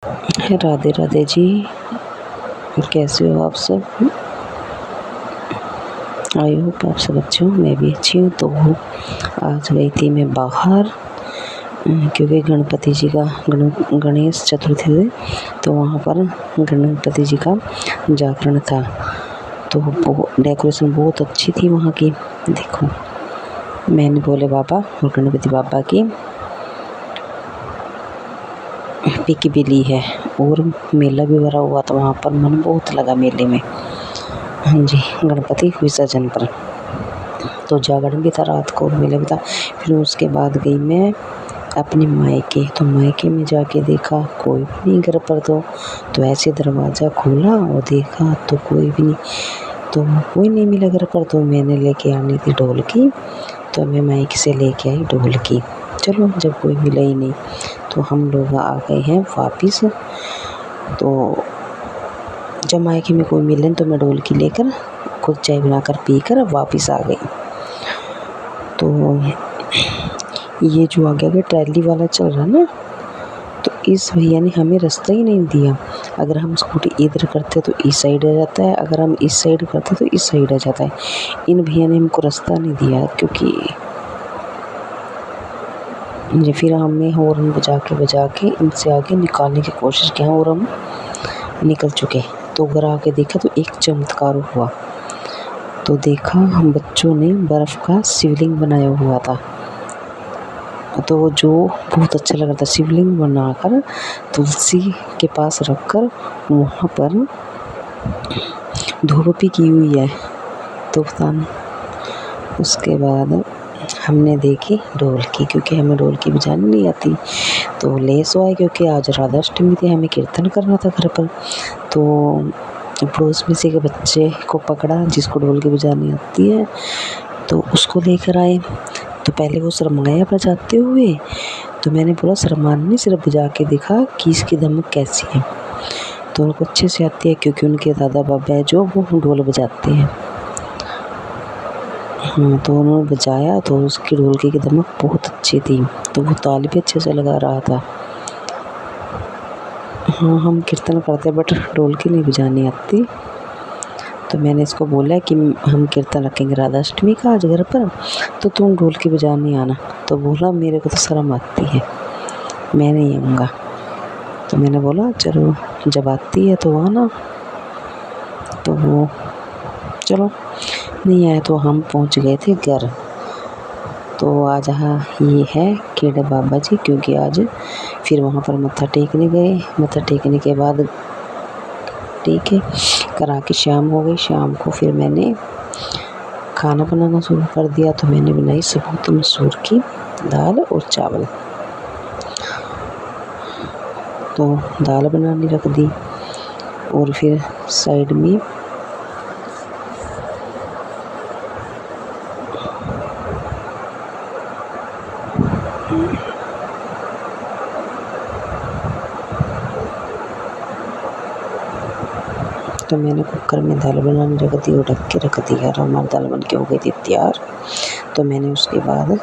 राधे राधे जी, कैसे हो आप सब? आई होप आप सब अच्छे हो, मैं भी अच्छी हूँ। तो आज गई थी मैं बाहर क्योंकि गणपति जी का गणेश चतुर्थी थे, तो वहाँ पर गणपति जी का जागरण था। तो वो डेकोरेशन बहुत अच्छी थी वहाँ की। देखो, मैंने भोले बाबा और गणपति बाबा की पिक भी ली है, और मेला भी भरा हुआ था वहाँ पर। मन बहुत लगा मेले में। हाँ जी, गणपति विसर्जन पर तो जागरण भी था रात को, मेला भी था। फिर उसके बाद गई मैं अपने मायके। तो मायके में जाके देखा कोई भी नहीं घर पर। तो ऐसे दरवाज़ा खोला और देखा तो कोई भी नहीं, तो कोई नहीं मिला घर पर। तो मैंने लेके आनी थी ढोलकी, तो मैं मायके से लेके आई ढोलकी। चलो, जब कोई मिला ही नहीं तो हम लोग आ गए हैं वापिस। तो जब मायके में कोई मिले तो मैं ढोलकी लेकर खुद चाय बनाकर पीकर वापस आ गई। तो ये जो आगे आगे ट्रैली वाला चल रहा ना, तो इस भैया ने हमें रास्ता ही नहीं दिया। अगर हम स्कूटी इधर करते तो इस साइड आ जाता है, अगर हम इस साइड करते तो इस साइड आ जाता है। इन भैया ने हमको रास्ता नहीं दिया, क्योंकि फिर हमने हॉर्न बजा के इनसे आगे निकालने की कोशिश की, और हम निकल चुके। तो घर आके देखा तो एक चमत्कार हुआ। तो देखा, हम बच्चों ने बर्फ़ का शिवलिंग बनाया हुआ था। तो जो बहुत अच्छा लग रहा था, शिवलिंग बनाकर तुलसी के पास रखकर वहाँ पर धूप भी की हुई है। तो बताना, उसके बाद हमने देखी ढोलकी, क्योंकि हमें ढोलकी बजानी नहीं आती। तो लेस हुआ है, क्योंकि आज राधा अष्टमी थी, हमें कीर्तन करना था घर पर। तो पड़ोस में से के बच्चे को पकड़ा जिसको ढोलकी बजानी आती है, तो उसको लेकर आए। तो पहले वो शर्माया बजाते हुए, तो मैंने बोला शर्माना नहीं, सिर्फ बजा के दिखा कि इसकी धमक कैसी है। तो उनको अच्छे से आती है, क्योंकि उनके दादा बाबा है जो वो ढोल बजाते हैं। हाँ, तो उन्होंने बजाया तो उसकी ढोलकी की धमक बहुत अच्छी थी। तो वो ताली भी अच्छे से लगा रहा था। हाँ, हम कीर्तन करते बट ढोलकी नहीं बजानी आती। तो मैंने इसको बोला कि हम कीर्तन रखेंगे राधा अष्टमी का आज घर पर, तो तुम ढोलकी बजाने आना। तो बोला मेरे को तो शर्म आती है, मैं नहीं आऊँगा। तो मैंने बोला चलो, जब आती है तो आना। तो वो चलो, नहीं आया। तो हम पहुंच गए थे घर। तो आज ये है खेड़े बाबा जी, क्योंकि आज फिर वहाँ पर मत्था टेकने गए। मत्था टेकने के बाद ठीक है करा के शाम हो गई। शाम को फिर मैंने खाना बनाना शुरू कर दिया। तो मैंने बनाई साबूत मसूर की दाल और चावल। तो दाल बनाने रख दी, और फिर साइड में तो मैंने कुकर में दाल बनाने रख दी और ढक के रख दिया। और हमारी दाल बन के हो गई थी तैयार। तो मैंने उसके बाद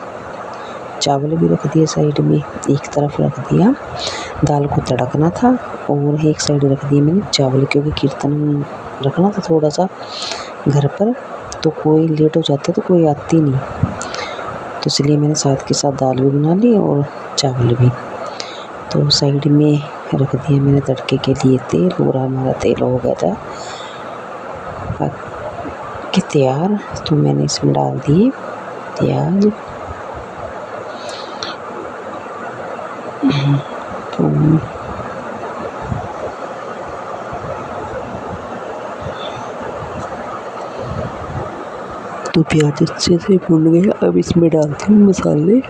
चावल भी रख दिए साइड में, एक तरफ रख दिया। दाल को तड़कना था और एक साइड रख दिए मैंने चावल, क्योंकि कीर्तन रखना था थोड़ा सा घर पर। तो कोई लेट हो जाता तो कोई आती नहीं, तो इसलिए मैंने साथ के साथ दाल भी बना ली और चावल भी। तो साइड में रख दिया मैंने तड़के के लिए तेल, और हमारा तेल हो गया था कि तैयार। तो मैंने इसमें डाल दिए प्याज, तो प्याज अच्छे से भुन गया। अब इसमें डालती हूँ मसाले।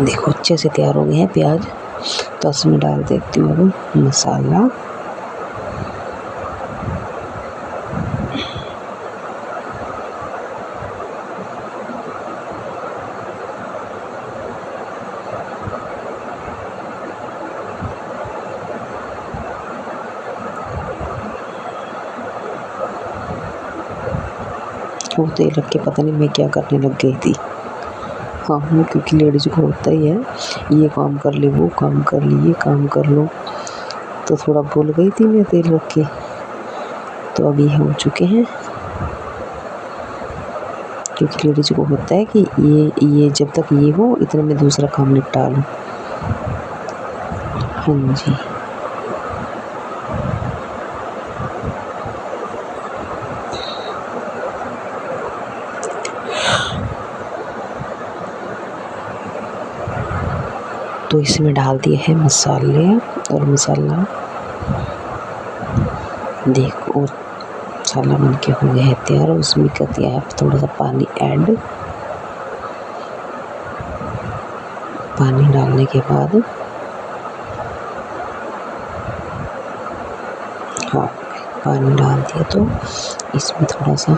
देखो अच्छे से तैयार हो गए हैं प्याज। तो इसमें डाल देती हूँ अब मसाला। वो तेल रख के पता नहीं मैं क्या करने लग गई थी। हाँ, क्योंकि लेडीज़ को होता ही है, ये काम कर ले, वो काम कर ले, ये काम कर लो। तो थोड़ा भूल गई थी मैं तेल रख के, तो अभी हो चुके हैं। क्योंकि लेडीज़ को होता है कि ये जब तक ये हो इतने में दूसरा काम निपटा लूँ। हाँ जी। तो इसमें डाल दिए हैं मसाले, और मसाला देखो मसाला बन के हो गया है तैयार। उसमें कर दिया है थोड़ा सा पानी ऐड। पानी डालने के बाद हाँ, पानी डाल दिया तो इसमें थोड़ा सा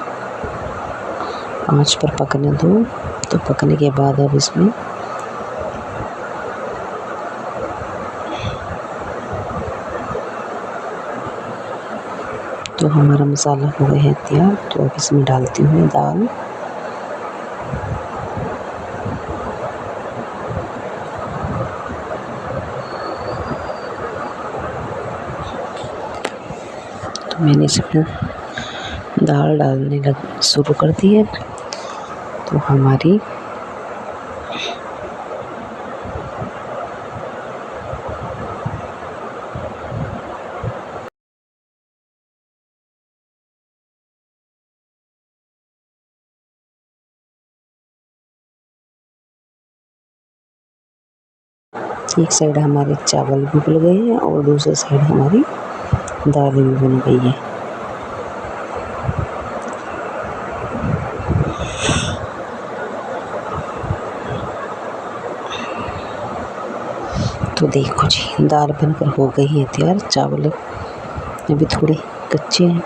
आंच पर पकने दो। तो पकने के बाद अब इसमें तो हमारा मसाला हो गया है तैयार। तो अब इसमें डालती हूँ दाल। तो मैंने इसमें दाल डालने शुरू कर दी है। तो हमारी एक साइड हमारे चावल भी उबल गए हैं और दूसरी साइड हमारी दाल भी बन गई है। तो देखो जी, दाल बनकर हो गई है तैयार। चावल अभी थोड़े कच्चे हैं,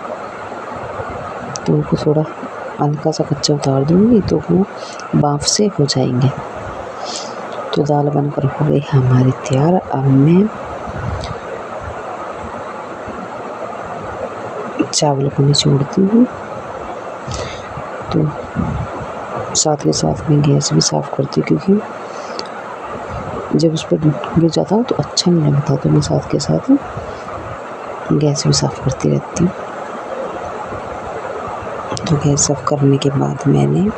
तो उनको थोड़ा हल्का सा कच्चा उतार दूँगी तो वो भाप से हो जाएंगे। तो दाल बनकर हो गई हमारी तैयार। अब मैं चावल को निचोड़ती हूँ। तो साथ के साथ मैं गैस भी साफ़ करती हूँ, क्योंकि जब उस पर गिर जाता हूँ तो अच्छा नहीं लगता। तो मैं साथ के साथ गैस भी साफ़ करती रहती हूँ। तो गैस साफ़ करने के बाद मैंने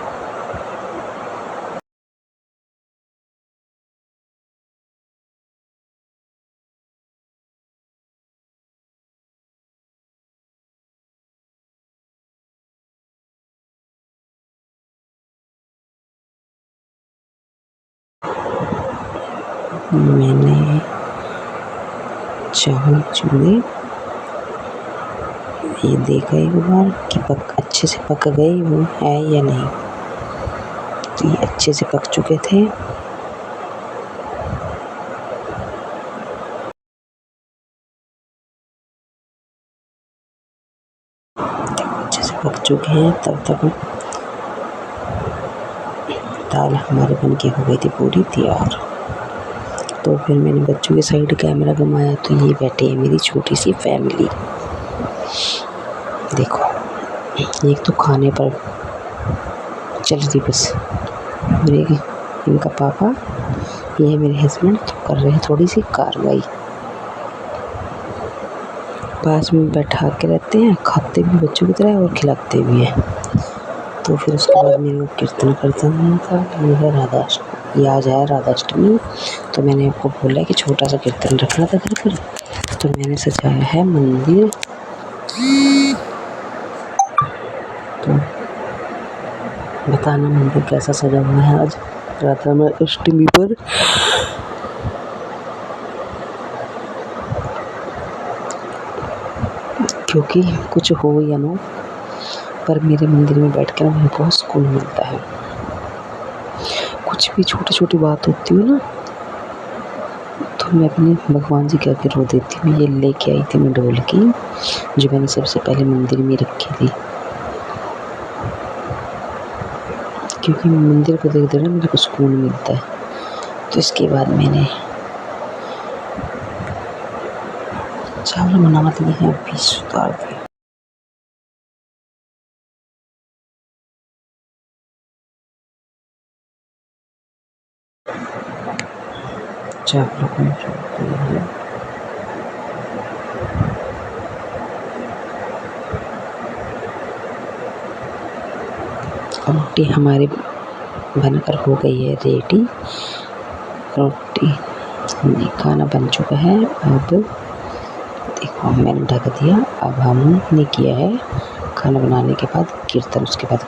चावल चूल्हे ये देखा एक बार कि अच्छे से पक गई वो है या नहीं। तो ये अच्छे से पक चुके थे। अच्छे से पक चुके हैं। तब तक दाल हमारे बन के हो गई थी पूरी तैयार। तो फिर मैंने बच्चों के साइड कैमरा घुमाया, तो ये बैठी है मेरी छोटी सी फैमिली। देखो, एक तो खाने पर चल रही बस। मेरे इनका पापा, ये है मेरे हस्बैंड, तो कर रहे हैं थोड़ी सी कार्रवाई। पास में बैठा के रहते हैं, खाते भी बच्चों की तरह और खिलाते भी हैं। तो फिर उसके बाद मेरे को कीर्तन करना था। ये है राधाष्टमी, ये आज है राधाष्टमी। तो मैंने आपको बोला कि छोटा सा कीर्तन रखना था घर पर, तो मैंने सजाया है मंदिर। तो बताना मंदिर कैसा सजा हुआ है आज राधाष्टमी पर। क्योंकि कुछ हो या ना, पर मेरे मंदिर में बैठ कर मुझे बहुत सुकून मिलता है। कुछ भी छोटी छोटी बात होती है ना, तो मैं अपने भगवान जी के आगे रो देती हूँ। ये लेके आई थी मैं ढोलकी, जो मैंने सबसे पहले मंदिर में रखी थी। क्योंकि मंदिर को देख देना मेरे को सुकून मिलता है। तो इसके बाद मैंने चावल बना दिए हैं, पीस उतार दिए। चावलों को निचोड़ते हैं। रोटी हमारी बनकर हो गई है रेडी। रोटी खाना बन चुका है। अब देखो मैंने ढक दिया। अब हमने किया है खाना बनाने के बाद कीर्तन, उसके बाद